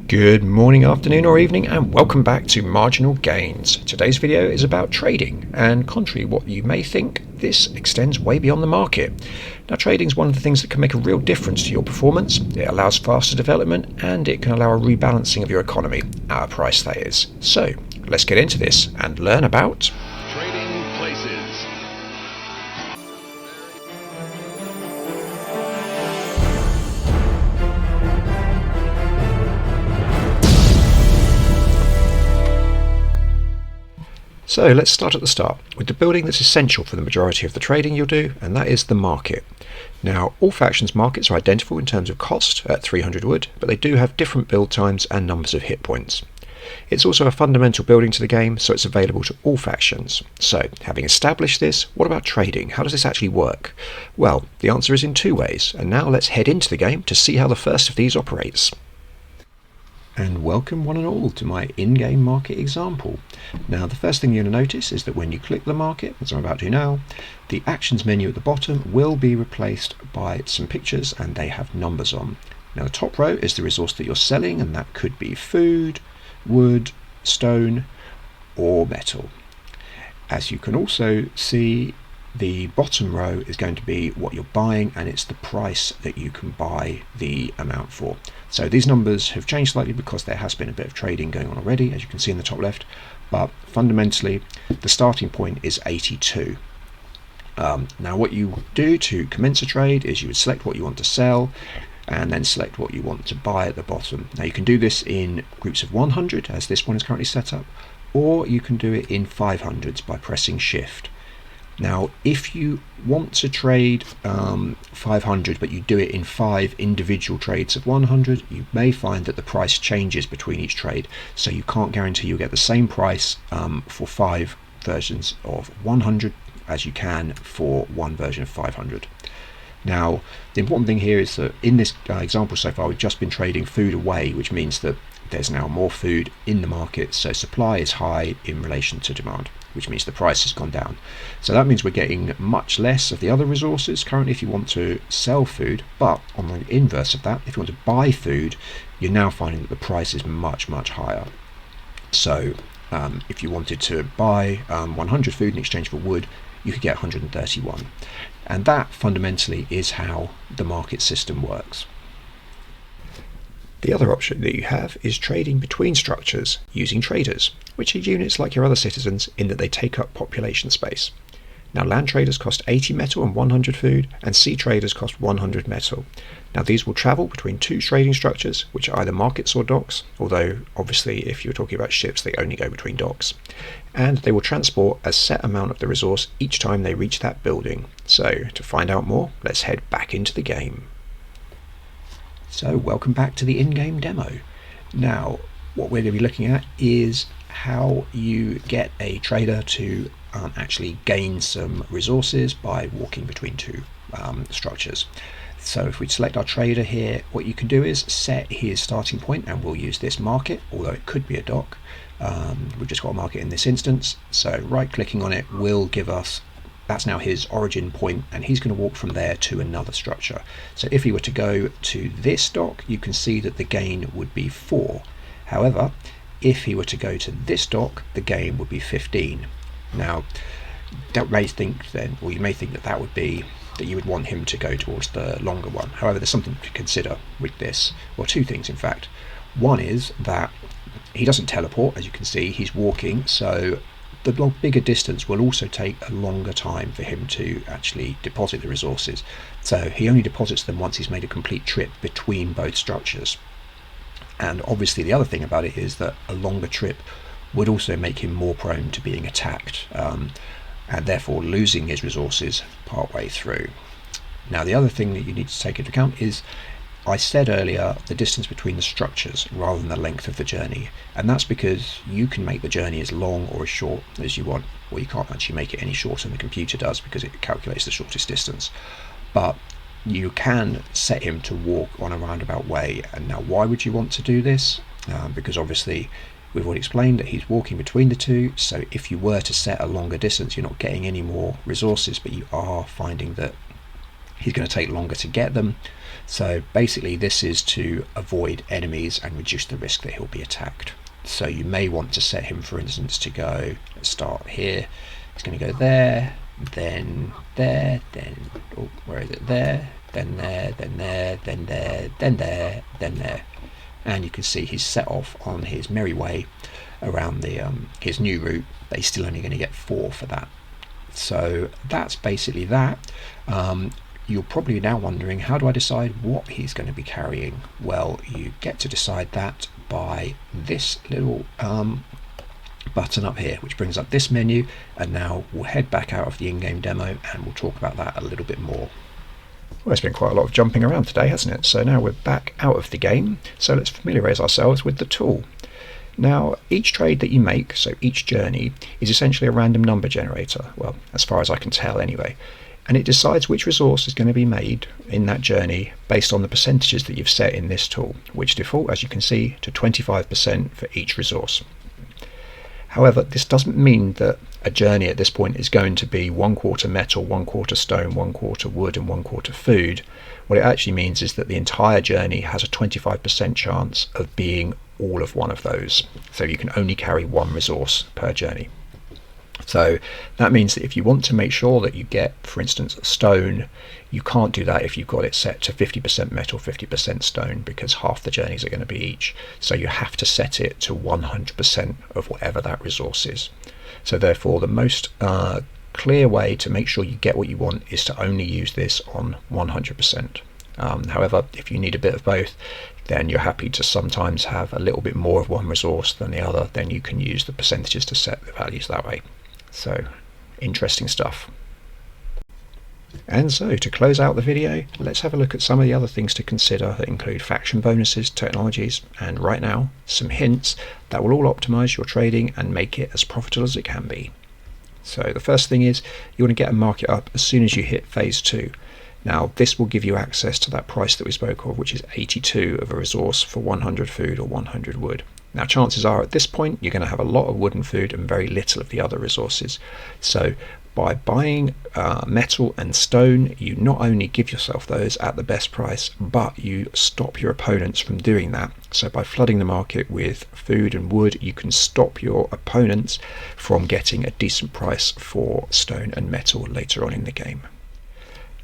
Good morning, afternoon or evening, and welcome back to Marginal Gains. Today's video is about trading, and contrary to what you may think, this extends way beyond the market. Now, trading is one of the things that can make a real difference to your performance. It allows faster development and it can allow a rebalancing of your economy, at a price that is. So, let's get into this and learn about Trading places. So let's start at the start with the building that's essential for the majority of the trading you'll do, and that is the market. Now, all factions markets are identical in terms of cost at 300 wood, but they do have different build times and numbers of hit points. It's also a fundamental building to the game, so it's available to all factions. So, having established this, what about trading? How does this actually work? Well, the answer is in two ways, and now let's head into the game to see how the first of these operates. And welcome one and all to my in-game market example. Now, the first thing you're going to notice is that when you click the market, as I'm about to now, the actions menu at the bottom will be replaced by some pictures and they have numbers on. Now, the top row is the resource that you're selling, and that could be food, wood, stone, or metal. As you can also see, the bottom row is going to be what you're buying, and it's the price that you can buy the amount for. So these numbers have changed slightly because there has been a bit of trading going on already, as you can see in the top left, but fundamentally the starting point is 82. Now what you do to commence a trade is you would select what you want to sell and then select what you want to buy at the bottom. Now you can do this in groups of 100 as this one is currently set up, or you can do it in 500s by pressing shift. Now, if you want to trade 500 but you do it in 5 individual trades of 100, you may find that the price changes between each trade, so you can't guarantee you'll get the same price for 5 versions of 100 as you can for one version of 500. Now, the important thing here is that in this example so far, we've just been trading food away, which means that there's now more food in the market, so supply is high in relation to demand, which means the price has gone down. So that means we're getting much less of the other resources currently if you want to sell food, but on the inverse of that, if you want to buy food, you're now finding that the price is much higher. So if you wanted to buy 100 food in exchange for wood, you could get 131. And that fundamentally is how the market system works. The other option that you have is trading between structures using traders, which are units like your other citizens in that they take up population space. Now, land traders cost 80 metal and 100 food, and sea traders cost 100 metal. Now, these will travel between two trading structures, which are either markets or docks, although obviously if you're talking about ships, they only go between docks. And they will transport a set amount of the resource each time they reach that building. So, to find out more, let's head back into the game. So welcome back to the in-game demo. Now what we're going to be looking at is how you get a trader to actually gain some resources by walking between two structures. So if we select our trader here, what you can do is set his starting point, and we'll use this market, although it could be a dock. We've just got a market in this instance, so right clicking on it will give us, that's now his origin point, and he's going to walk from there to another structure. So if he were to go to this dock, you can see that the gain would be 4. However, if he were to go to this dock, the gain would be 15. Now, that may think then, or you may think that that would be that you would want him to go towards the longer one. However, there's something to consider with this, or two things in fact. One is that he doesn't teleport, as you can see, he's walking, so the bigger distance will also take a longer time for him to actually deposit the resources. So he only deposits them once he's made a complete trip between both structures. And obviously the other thing about it is that a longer trip would also make him more prone to being attacked, and therefore losing his resources partway through. Now the other thing that you need to take into account is, I said earlier, the distance between the structures rather than the length of the journey, and that's because you can make the journey as long or as short as you want, or you can't actually make it any shorter than the computer does because it calculates the shortest distance. But you can set him to walk on a roundabout way. And now why would you want to do this? Because obviously we've already explained that he's walking between the two, so if you were to set a longer distance, you're not getting any more resources, but you are finding that he's going to take longer to get them. So basically this is to avoid enemies and reduce the risk that he'll be attacked. So you may want to set him, for instance, to go, let's start here, it's going to go there, then there, then, oh, where is it, there, then there, then there, then there, then there, then there. And you can see he's set off on his merry way around the his new route, but he's still only going to get 4 for that. So that's basically that. You're probably now wondering, how do I decide what he's going to be carrying? Well, you get to decide that by this little button up here, which brings up this menu, and now we'll head back out of the in-game demo and we'll talk about that a little bit more. Well, it's been quite a lot of jumping around today, hasn't it? So now we're back out of the game, so let's familiarise ourselves with the tool. Now, each trade that you make, so each journey, is essentially a random number generator, well, as far as I can tell anyway, and it decides which resource is going to be made in that journey based on the percentages that you've set in this tool, which default, as you can see, to 25% for each resource. However, this doesn't mean that a journey at this point is going to be 1/4 metal, 1/4 stone, 1/4 wood and 1/4 food. What it actually means is that the entire journey has a 25% chance of being all of one of those. So you can only carry one resource per journey. So that means that if you want to make sure that you get, for instance, stone, you can't do that if you've got it set to 50% metal, 50% stone, because half the journeys are going to be each. So you have to set it to 100% of whatever that resource is. So therefore, the most clear way to make sure you get what you want is to only use this on 100%. However, if you need a bit of both, then you're happy to sometimes have a little bit more of one resource than the other, then you can use the percentages to set the values that way. So, interesting stuff. And so, to close out the video, let's have a look at some of the other things to consider that include faction bonuses, technologies, and right now, some hints that will all optimize your trading and make it as profitable as it can be. So the first thing is, you want to get a market up as soon as you hit phase 2. Now, this will give you access to that price that we spoke of, which is 82 of a resource for 100 food or 100 wood. Now, chances are at this point you're going to have a lot of wood and food and very little of the other resources. So by buying metal and stone, you not only give yourself those at the best price, but you stop your opponents from doing that. So by flooding the market with food and wood, you can stop your opponents from getting a decent price for stone and metal later on in the game.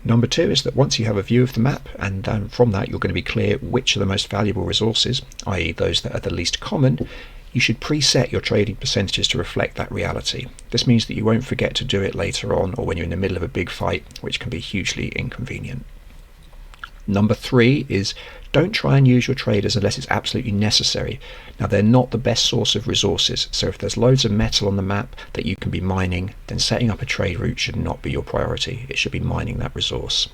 Number 2 is that once you have a view of the map, and from that you're going to be clear which are the most valuable resources, i.e. those that are the least common, you should preset your trading percentages to reflect that reality. This means that you won't forget to do it later on or when you're in the middle of a big fight, which can be hugely inconvenient. Number 3 is don't try and use your traders unless it's absolutely necessary. Now, they're not the best source of resources, so if there's loads of metal on the map that you can be mining, then setting up a trade route should not be your priority. It should be mining that resource.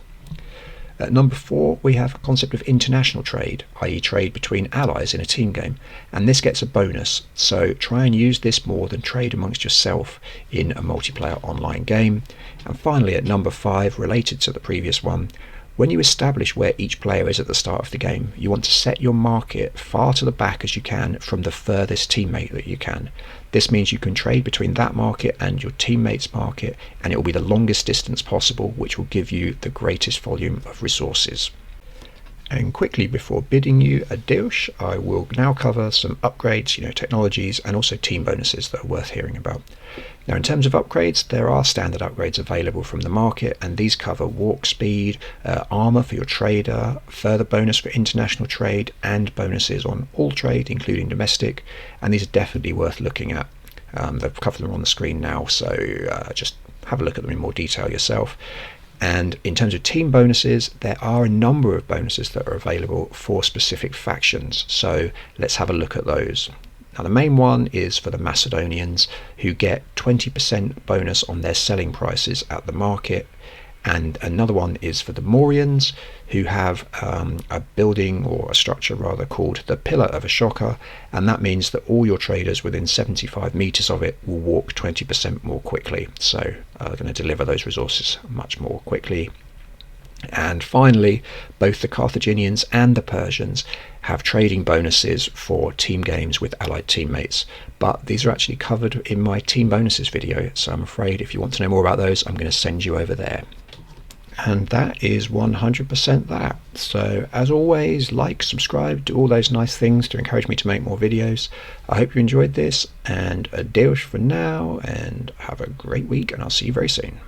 At number 4, we have a concept of international trade, i.e. trade between allies in a team game, and this gets a bonus, so try and use this more than trade amongst yourself in a multiplayer online game. And finally, at number 5, related to the previous one, when you establish where each player is at the start of the game, you want to set your market far to the back as you can from the furthest teammate that you can. This means you can trade between that market and your teammate's market, and it will be the longest distance possible, which will give you the greatest volume of resources. And quickly, before bidding you adieu, I will now cover some upgrades, technologies, and also team bonuses that are worth hearing about. Now, in terms of upgrades, there are standard upgrades available from the market, and these cover walk speed, armor for your trader, further bonus for international trade, and bonuses on all trade, including domestic, and these are definitely worth looking at. They've covered them on the screen now, so just have a look at them in more detail yourself. And in terms of team bonuses, there are a number of bonuses that are available for specific factions, so let's have a look at those. Now, the main one is for the Macedonians, who get 20% bonus on their selling prices at the market, and another one is for the Morians, who have a building, or a structure rather, called the Pillar of Ashoka, and that means that all your traders within 75 meters of it will walk 20% more quickly, so they're going to deliver those resources much more quickly. And finally, both the Carthaginians and the Persians have trading bonuses for team games with allied teammates, but these are actually covered in my team bonuses video, so I'm afraid if you want to know more about those, I'm going to send you over there. And that is 100% that. So as always, like, subscribe, do all those nice things to encourage me to make more videos. I hope you enjoyed this, and adios for now, and have a great week, and I'll see you very soon.